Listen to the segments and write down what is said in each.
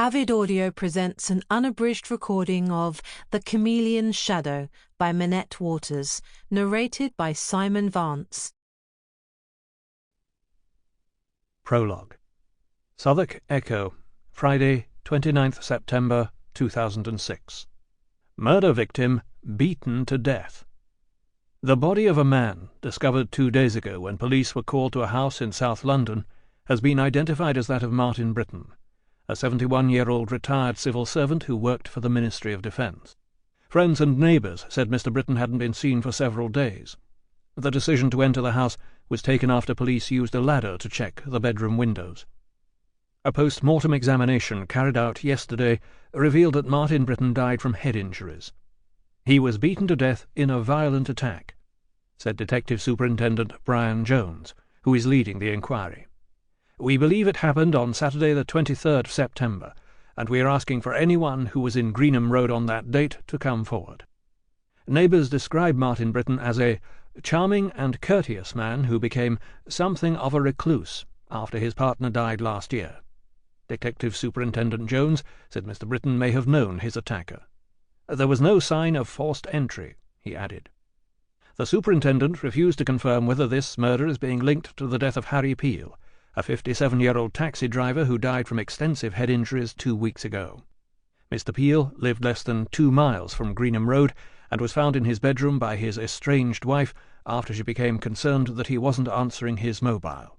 Avid Audio presents an unabridged recording of The Chameleon's Shadow by Minette Walters, narrated by Simon Vance. Prologue. Southwark Echo, Friday, 29th September 2006. Murder victim beaten to death. The body of a man, discovered 2 days ago when police were called to a house in South London, has been identified as that of Martin Britton, a 71-year-old retired civil servant who worked for the Ministry of Defence. Friends and neighbours said Mr. Britton hadn't been seen for several days. The decision to enter the house was taken after police used a ladder to check the bedroom windows. A post-mortem examination carried out yesterday revealed that Martin Britton died from head injuries. He was beaten to death in a violent attack, said Detective Superintendent Brian Jones, who is leading the inquiry. We believe it happened on Saturday the 23rd of September, and we are asking for anyone who was in Greenham Road on that date to come forward. Neighbours describe Martin Britton as a charming and courteous man who became something of a recluse after his partner died last year. Detective Superintendent Jones said Mr. Britton may have known his attacker. There was no sign of forced entry, he added. The superintendent refused to confirm whether this murder is being linked to the death of Harry Peel, a 57-year-old taxi driver who died from extensive head injuries 2 weeks ago. Mr. Peel lived less than 2 miles from Greenham Road and was found in his bedroom by his estranged wife after she became concerned that he wasn't answering his mobile.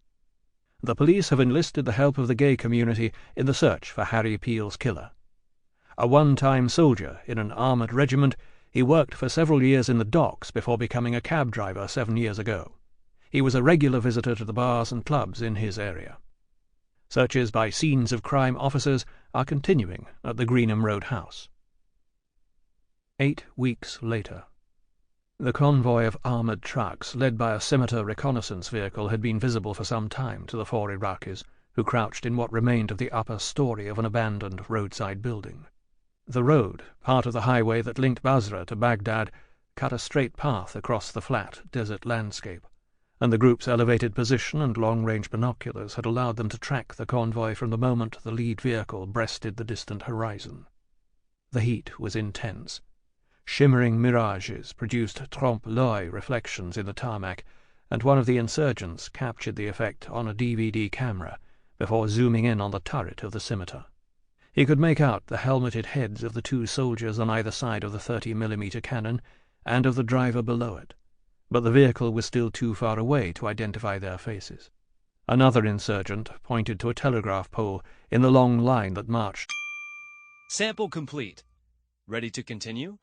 The police have enlisted the help of the gay community in the search for Harry Peel's killer. A one-time soldier in an armoured regiment, he worked for several years in the docks before becoming a cab driver 7 years ago. He was a regular visitor to the bars and clubs in his area. Searches by scenes of crime officers are continuing at the Greenham Road house. 8 weeks later. The convoy of armoured trucks, led by a scimitar reconnaissance vehicle, had been visible for some time to the 4 Iraqis, who crouched in what remained of the upper story of an abandoned roadside building. The road, part of the highway that linked Basra to Baghdad, cut a straight path across the flat desert landscape, and the group's elevated position and long-range binoculars had allowed them to track the convoy from the moment the lead vehicle breasted the distant horizon. The heat was intense. Shimmering mirages produced trompe-l'oeil reflections in the tarmac, and one of the insurgents captured the effect on a DVD camera before zooming in on the turret of the scimitar. He could make out the helmeted heads of the 2 soldiers on either side of the 30mm cannon and of the driver below it, but the vehicle was still too far away to identify their faces. Another insurgent pointed to a telegraph pole in the long line that marched. Sample complete. Ready to continue?